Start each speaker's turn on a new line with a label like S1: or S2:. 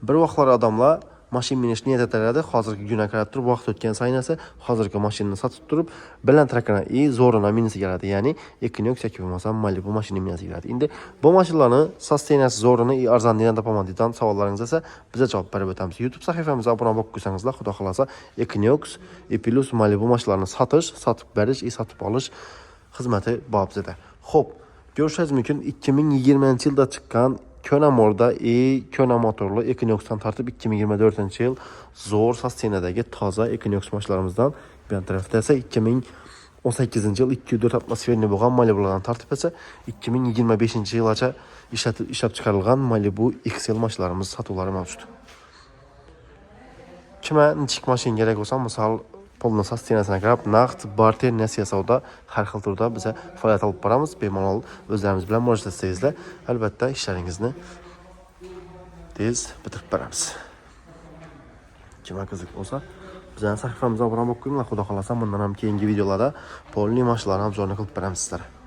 S1: Bir vaqtlar odamlar mashin minishni niyat etardi. Hozirgi kunga qarab turib vaqt o'tgan sayin esa hozirgi mashinani sotib turib, bilan trakana zo'rina minisi keladi. Ya'ni Equinox yoki bo'lmasa Malibu mashina minisi keladi. Endi bu mashinalarni sostenasi zo'rini arzon degan topaman degan savollaringiz esa bizga javob berib o'tamiz. YouTube sahifamizga obuna bo'lib qo'ysangizlar, xudo xolasa Equinox, Plus Malibu mashinalarini sotib berish, sotib olish xizmati bor bizda. Xo'p, görüşürüz mümkün 2020-yilda chiqqan Konamorda Kona motorlu Equinox'tan tartib 2024-yil zo'r sostenadagi toza Equinox mashinalarimizdan bu tarafda esa 2018-yil 204 atmosferli bo'lgan Malibulardan tartib esa 2025-yilgacha ishlab chiqarilgan Malibu XL mashinlarimiz sotuvlari mavjud. Kima nechik mashin kerak bo'lsa, misol polni sostenasini qarab naqd, barter, nasiya savdo har xil turda biza faoliyat olib boramiz. Bemalol o'zlarimiz bilan murojaat etsangizlar, albatta ishlaringizni tez bitirib beramiz. Kimga qiziq bo'lsa, bizning sahifamizga obuna bo'lib qo'yinglar. Xudo xolasa bundan ham keyingi videolarda polni mashinalarni obzorini qilib beramiz sizlarga.